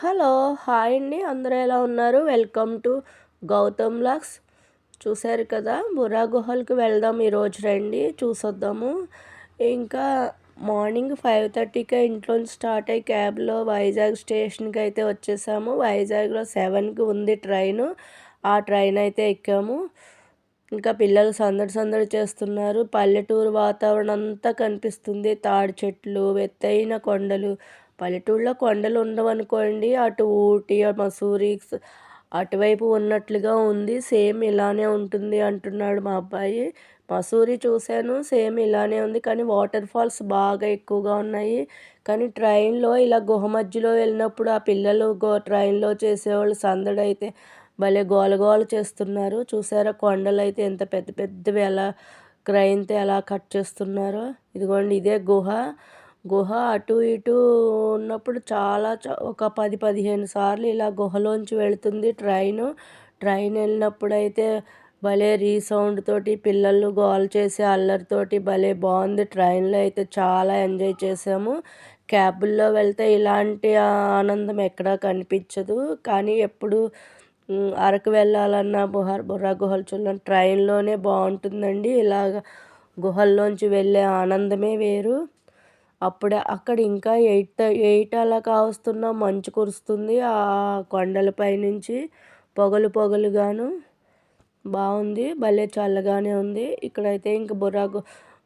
Hello! Hi అండి. అందరూ ఎలా ఉన్నారు? Welcome to Gautam vlogs. చూసారు కదా! బుర్రా గుహలకి వెళ్దాం ఈరోజు రండి చూసొద్దాము. ఇంకా మార్నింగ్ 5:30కే ఇంట్లోంచి స్టార్ట్ అయ్యి క్యాబ్‌లో వైజాగ్ స్టేషన్‌కి అయితే వచ్చేసాము. వైజాగ్‌లో 7కి ఉంది ట్రైను. ఆ ట్రైన్ అయితే ఎక్కాము. ఇంకా పిల్లలు సందడి సందడి చేస్తున్నారు. పల్లెటూరు వాతావరణం అంతా కనిపిస్తుంది. తాడి చెట్లు, ఎత్తైన కొండలు. పల్లెటూరులో కొండలు ఉండవనుకోండి. అటు ఊటీ, మసూరి అటువైపు ఉన్నట్లుగా ఉంది. సేమ్ ఇలానే ఉంటుంది అంటున్నాడు మా అబ్బాయి. మసూరి చూశాను, సేమ్ ఇలానే ఉంది. కానీ వాటర్ ఫాల్స్ బాగా ఎక్కువగా ఉన్నాయి. కానీ ట్రైన్‌లో ఇలా గుహ మధ్యలో వెళ్ళినప్పుడు ఆ పిల్లలు ట్రైన్‌లో చేసేవాళ్ళు సందడైతే భలే గోల గోల చేస్తున్నారు. చూసారా కొండలైతే ఎంత పెద్ద పెద్దవి ఎలా క్రైన్‌తో ఎలా కట్ చేస్తున్నారో. ఇదిగోండి ఇదే గుహ. గుహ అటు ఇటు ఉన్నప్పుడు చాలా ఒక 10, 15 సార్లు ఇలా గుహలోంచి వెళుతుంది ట్రైను. ట్రైన్ వెళ్ళినప్పుడైతే భలే రీసౌండ్ తోటి పిల్లలు గోల చేసే అల్లరితోటి భలే బాగుంది. ట్రైన్‌లో అయితే చాలా ఎంజాయ్ చేసాము. క్యాబుల్లో వెళ్తే ఇలాంటి ఆనందం ఎక్కడా కనిపించదు. కానీ ఎప్పుడు అరకు వెళ్ళాలన్నా బుర్రా గుహలు చూడాలన్నా ట్రైన్‌లోనే బాగుంటుందండి. ఇలాగ గుహల్లోంచి వెళ్ళే ఆనందమే వేరు. అప్పుడే అక్కడ ఇంకా 8 అలా కావస్తున్నా మంచు కురుస్తుంది ఆ కొండలపై నుంచి పొగలు పొగలుగాను. బాగుంది. భలే చల్లగానే ఉంది. ఇక్కడైతే ఇంక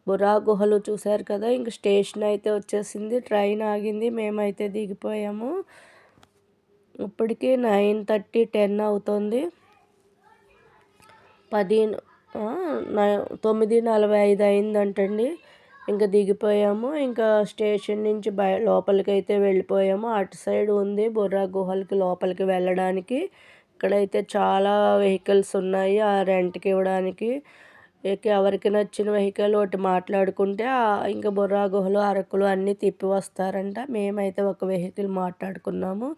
బుర్రా గుహలు చూశారు కదా! ఇంక స్టేషన్ అయితే వచ్చేసింది. ట్రైన్ ఆగింది. మేమైతే దిగిపోయాము. ఇప్పటికి 9:30, 10 అవుతుంది. 9:45 అయిందంటండి. ఇంకా దిగిపోయాము. ఇంకా స్టేషన్ నుంచి లోపలికైతే వెళ్ళిపోయాము. అటు సైడ్ ఉంది బుర్రా గుహలకి లోపలికి వెళ్ళడానికి. ఇక్కడైతే చాలా వెహికల్స్ ఉన్నాయి రెంట్‌కి ఇవ్వడానికి. ఎవరికి నచ్చిన వెహికల్ ఒకటి మాట్లాడుకుంటే ఇంకా బుర్రా గుహలు, అరకులు అన్నీ తిప్పి వస్తారంట. మేమైతే ఒక వెహికల్ మాట్లాడుకున్నాము.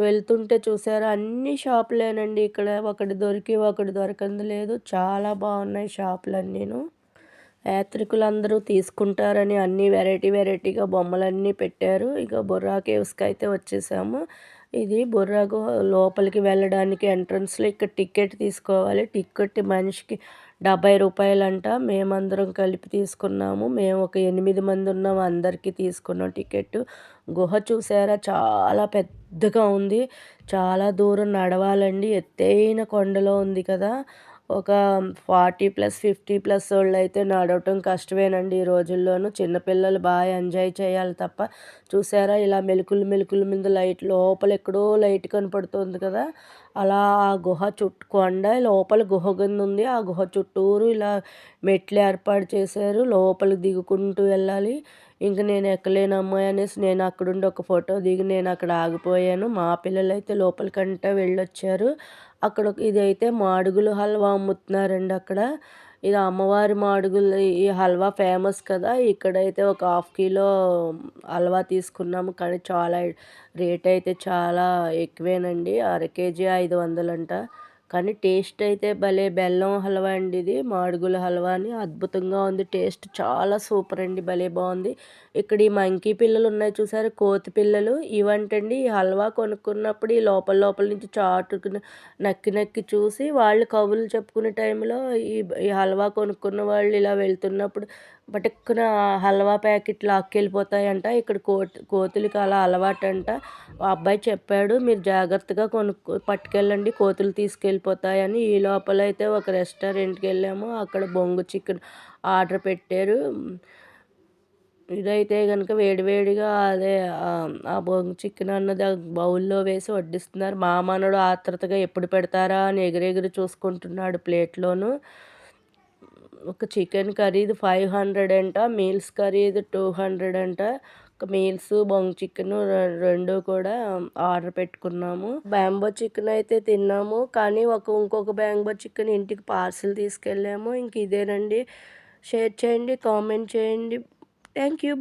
వెళ్తుంటే చూసారా అన్ని షాపులేనండి. ఇక్కడ ఒకటి దొరికి ఒకటి దొరకంది లేదు. చాలా బాగున్నాయి షాపులన్నీను. యాత్రికులందరూ తీసుకుంటారని అన్నీ వెరైటీగా బొమ్మలన్నీ పెట్టారు. ఇక బుర్రా కేవ్స్కి అయితే వచ్చేసాము. ఇది బుర్రా గుహ లోపలికి వెళ్ళడానికి ఎంట్రన్స్లో ఇక్కడ టికెట్ తీసుకోవాలి. టికెట్ మనిషికి రూ. 70 మేమందరం కలిపి తీసుకున్నాము. మేము ఒక 8 మంది ఉన్నాము. అందరికీ తీసుకున్నాం టికెట్. గుహ చూసారా చాలా పెద్దగా ఉంది. చాలా దూరం నడవాలండి. ఎత్తైన కొండలో ఉంది కదా! ఒక 40+, 50+ వాళ్ళైతే నడవటం కష్టమేనండి ఈ రోజుల్లోనూ. చిన్నపిల్లలు బాగా ఎంజాయ్ చేయాలి తప్ప. చూసారా ఇలా మెలుకుల మీద లైట్ లోపల ఎక్కడో లైట్ కనపడుతుంది కదా! అలా ఆ గుహ కొండ లోపల గుహ కింద ఉంది. ఆ గుహ చుట్టూరు ఇలా మెట్లు ఏర్పాటు చేశారు. లోపలికి దిగుకుంటూ వెళ్ళాలి. ఇంక నేను ఎక్కలేనమ్మా అనేసి నేను అక్కడుండి ఒక ఫోటో దిగి నేను అక్కడ ఆగిపోయాను. మా పిల్లలైతే లోపలికంటే వెళ్ళొచ్చారు. అక్కడ ఇదైతే మాడుగులు హల్వా అమ్ముతున్నారండి అక్కడ. ఇది అమ్మవారి మాడుగులు ఈ హల్వా ఫేమస్ కదా! ఇక్కడైతే ఒక హాఫ్ కిలో హల్వా తీసుకున్నాము. కానీ చాలా రేట్ అయితే చాలా ఎక్కువేనండి. అర కేజీ 500 కానీ టేస్ట్ అయితే భలే బెల్లం హల్వా అండి ఇది. మాడుగుల హల్వా అని అద్భుతంగా ఉంది. టేస్ట్ చాలా సూపర్ అండి. భలే బాగుంది. ఇక్కడ ఈ మంకీ పిల్లలు ఉన్నాయి చూసారు కోతి పిల్లలు. ఇవంటండి ఈ హల్వా కొనుక్కున్నప్పుడు ఈ లోపల నుంచి చాటుకుని నక్కి చూసి వాళ్ళు కబుర్లు చెప్పుకునే టైంలో ఈ హల్వా కొనుక్కున్న వాళ్ళు ఇలా వెళ్తున్నప్పుడు పటుక్కున హల్వా ప్యాకెట్ లాక్కెళ్ళిపోతాయంట. ఇక్కడ కోతులకి అలా అలవాటంట. ఆ అబ్బాయి చెప్పాడు మీరు జాగ్రత్తగా పట్టుకెళ్ళండి కోతులు తీసుకెళ్ళిపోతాయని. ఈ లోపలైతే ఒక రెస్టారెంట్కి వెళ్ళాము. అక్కడ బొంగు చికెన్ ఆర్డర్ పెట్టారు. ఇదైతే కనుక వేడివేడిగా అదే ఆ బొంగు చికెన్ అన్నది బౌల్లో వేసి వడ్డిస్తున్నారు. మా మనడు ఆత్రుతగా ఎప్పుడు పెడతారా అని ఎగిరెగిరి చూసుకుంటున్నాడు ప్లేట్లోను. ఒక చికెన్ ఖరీదు 500 అంట. మీల్స్ ఖరీదు 200 అంట. మీల్స్ బొంగు చికెన్ రెండు కూడా ఆర్డర్ పెట్టుకున్నాము. బ్యాంబో చికెన్ అయితే తిన్నాము. కానీ ఇంకొక బ్యాంబో చికెన్ ఇంటికి పార్సిల్ తీసుకెళ్ళాము. ఇంక ఇదేనండి. షేర్ చేయండి, కామెంట్ చేయండి. Thank you.